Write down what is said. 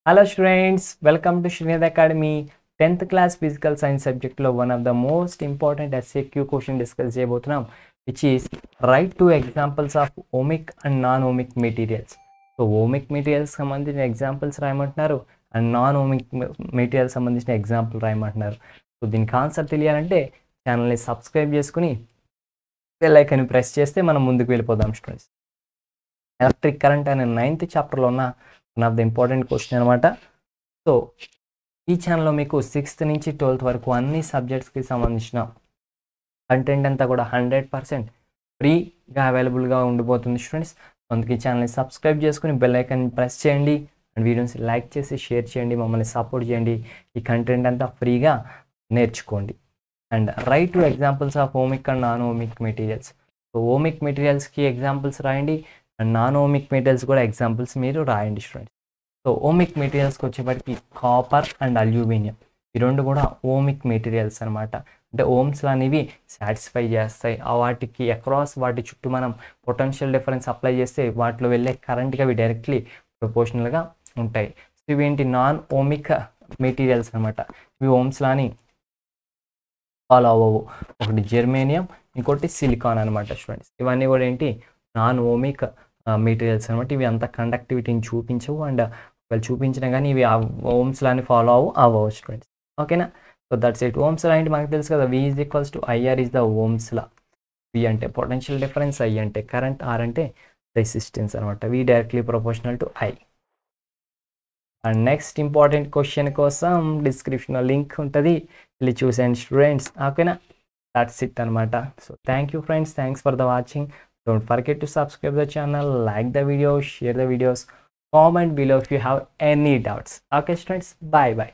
Hello students, welcome to Srinidhi Academy. 10th class physical science subject lo one of the most important SAQ question discuss చేయబోతున్నాం, which is write two examples of ohmic and non-ohmic materials. So ohmic materials సంబంధించిన examples రాయమంటున్నారు and non ohmic materials సంబంధించిన example రాయమంటున్నారు. So దీని concept తెలియాలంటే ఛానల్ని subscribe చేసుకుని bell ఐకాన్ని ప్రెస్ చేస్తే మనం ముందుకు వెళ్ళిపోదాం స్టూడెంట్స్. ఎలక్ట్రిక్ కరెంట్ అనే 9th చాప్టర్లో ఉన్న one of the important question అనమాట. సో ఈ ఛానల్లో మీకు 6th నుంచి 12th వరకు అన్ని సబ్జెక్ట్స్కి సంబంధించిన కంటెంట్ అంతా కూడా 100% ఫ్రీగా అవైలబుల్గా ఉండిపోతుంది స్టూడెంట్స్. అందుకే ఈ ఛానల్ని సబ్స్క్రైబ్ చేసుకుని బెల్ ఐకాన్ ప్రెస్ చేయండి అండ్ వీడియోస్ లైక్ చేసి షేర్ చేయండి, మమ్మల్ని సపోర్ట్ చేయండి. ఈ కంటెంట్ అంతా ఫ్రీగా నేర్చుకోండి. And write two examples of ohmic and non ohmic materials. So ohmic మెటీరియల్స్కి ఎగ్జాంపుల్స్ రాయండి అండ్ నాన్ ఓమిక్ మెటీరియల్స్ కూడా ఎగ్జాంపుల్స్ మీరు రాయండి స్టూడెంట్స్. సో ఓమిక్ మెటీరియల్స్కి వచ్చేప్పటికి కాపర్ అండ్ అల్యూమినియం, ఈ రెండు కూడా ఓమిక్ మెటీరియల్స్ అనమాట. అంటే ఓమ్స్లు అనేవి సాటిస్ఫై చేస్తాయి. వాటికి అక్రాస్ వాటి చుట్టూ మనం పొటెన్షియల్ డిఫరెన్స్ అప్లై చేస్తే వాటిలో వెళ్ళే కరెంట్గా అవి డైరెక్ట్లీ ప్రపోర్షనల్గా ఉంటాయి. సో ఇవేంటి నాన్ ఓమిక్ మెటీరియల్స్ అనమాట. ఇవి ఓమ్స్లాని ఫాలో అవ్వవు. ఒకటి జెర్మేనియం, ఇంకోటి సిలికాన్ అనమాట స్టూడెంట్స్. ఇవన్నీ కూడా ఏంటి నాన్ ఓమిక్ మెటీరియల్స్ అనమాట. ఇవి అంత కండక్టివిటీని చూపించవు అండ్ వాళ్ళు చూపించినా కానీ ఇవి ఓమ్స్లాని ఫాలో అవ్వవు స్టూడెంట్స్. ఓకేనా? So that's it. Ohm's law ఏంటి మనకు తెలుసు కదా, V = IR is the Ohm's law. V అంటే పొటెన్షియల్ డిఫరెన్స్, I అంటే కరెంట్, R అంటే రెసిస్టెన్స్ అనమాట. V directly proportional to I. And next important question కోసం డిస్క్రిప్షన్లో లింక్ ఉంటుంది, వెళ్ళి చూసేయండి స్టూడెంట్స్. ఓకేనా? దట్స్ ఇట్ అనమాట. So thank you friends, thanks for the watching. Don't forget to subscribe the channel, like the video, share the videos, comment below if you have any doubts. Okay students, bye bye.